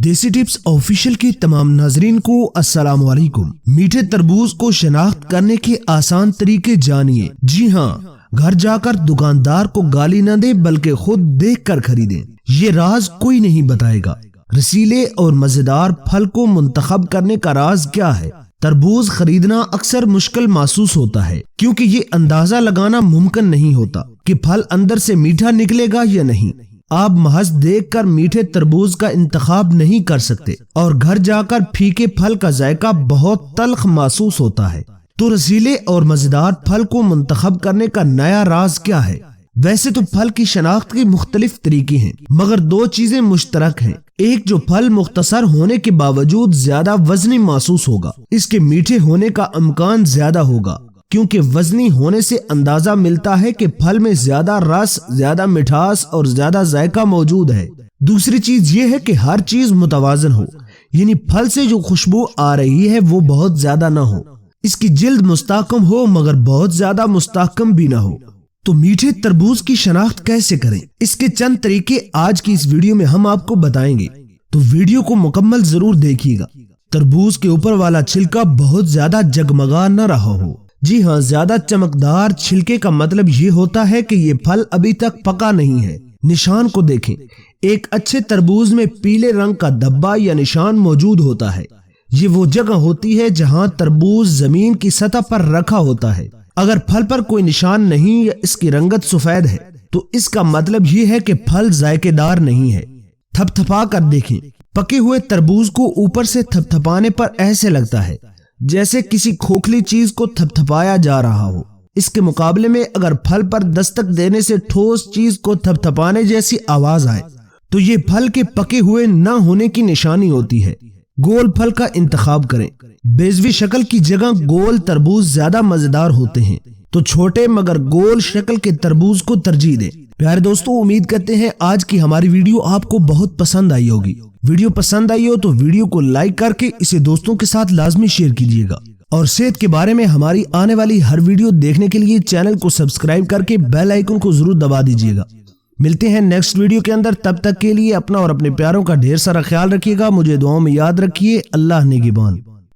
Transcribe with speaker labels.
Speaker 1: دیسی tips official کے تمام ناظرین کو السلام علیکم۔ میٹھے تربوز کو شناخت کرنے کے آسان طریقے جانیے۔ جی ہاں، گھر جا کر دکاندار کو گالی نہ دیں بلکہ خود دیکھ کر خریدیں۔ یہ راز کوئی نہیں بتائے گا۔ رسیلے اور مزیدار پھل کو منتخب کرنے کا راز کیا ہے؟ تربوز خریدنا اکثر مشکل محسوس ہوتا ہے کیونکہ یہ اندازہ لگانا ممکن نہیں ہوتا کہ پھل اندر سے میٹھا نکلے گا یا نہیں۔ آپ محض دیکھ کر میٹھے تربوز کا انتخاب نہیں کر سکتے اور گھر جا کر پھیکے پھل کا ذائقہ بہت تلخ محسوس ہوتا ہے۔ تو رسیلے اور مزیدار پھل کو منتخب کرنے کا نیا راز کیا ہے؟ ویسے تو پھل کی شناخت کے مختلف طریقے ہیں مگر دو چیزیں مشترک ہیں۔ ایک، جو پھل مختصر ہونے کے باوجود زیادہ وزنی محسوس ہوگا، اس کے میٹھے ہونے کا امکان زیادہ ہوگا کیونکہ وزنی ہونے سے اندازہ ملتا ہے کہ پھل میں زیادہ رس، زیادہ مٹھاس اور زیادہ ذائقہ موجود ہے۔ دوسری چیز یہ ہے کہ ہر چیز متوازن ہو، یعنی پھل سے جو خوشبو آ رہی ہے وہ بہت زیادہ نہ ہو، اس کی جلد مستحکم ہو مگر بہت زیادہ مستحکم بھی نہ ہو۔ تو میٹھے تربوز کی شناخت کیسے کریں؟ اس کے چند طریقے آج کی اس ویڈیو میں ہم آپ کو بتائیں گے، تو ویڈیو کو مکمل ضرور دیکھیے گا۔ تربوز کے اوپر والا چھلکا بہت زیادہ جگمگا نہ رہا ہو۔ جی ہاں، زیادہ چمکدار چھلکے کا مطلب یہ ہوتا ہے کہ یہ پھل ابھی تک پکا نہیں ہے۔ نشان کو دیکھیں، ایک اچھے تربوز میں پیلے رنگ کا دھبا یا نشان موجود ہوتا ہے۔ یہ وہ جگہ ہوتی ہے جہاں تربوز زمین کی سطح پر رکھا ہوتا ہے۔ اگر پھل پر کوئی نشان نہیں یا اس کی رنگت سفید ہے تو اس کا مطلب یہ ہے کہ پھل ذائقے دار نہیں ہے۔ تھپتھپا کر دیکھیں، پکے ہوئے تربوز کو اوپر سے تھپتھپانے پر ایسے لگتا ہے جیسے کسی کھوکھلی چیز کو تھپتھپایا جا رہا ہو۔ اس کے مقابلے میں اگر پھل پر دستک دینے سے ٹھوس چیز کو تھپتھپانے جیسی آواز آئے تو یہ پھل کے پکے ہوئے نہ ہونے کی نشانی ہوتی ہے۔ گول پھل کا انتخاب کریں۔ بیضوی شکل کی جگہ گول تربوز زیادہ مزیدار ہوتے ہیں، تو چھوٹے مگر گول شکل کے تربوز کو ترجیح دیں۔ پیارے دوستو، امید کرتے ہیں آج کی ہماری ویڈیو آپ کو بہت پسند آئی ہوگی۔ ویڈیو پسند آئی ہو تو ویڈیو کو لائک کر کے اسے دوستوں کے ساتھ لازمی شیئر کیجیے گا، اور صحت کے بارے میں ہماری آنے والی ہر ویڈیو دیکھنے کے لیے چینل کو سبسکرائب کر کے بیل آئیکن کو ضرور دبا دیجیے گا۔ ملتے ہیں نیکسٹ ویڈیو کے اندر، تب تک کے لیے اپنا اور اپنے پیاروں کا ڈھیر سارا خیال رکھیے گا۔ مجھے دعاؤں میں یاد رکھیے۔ اللہ نگہبان۔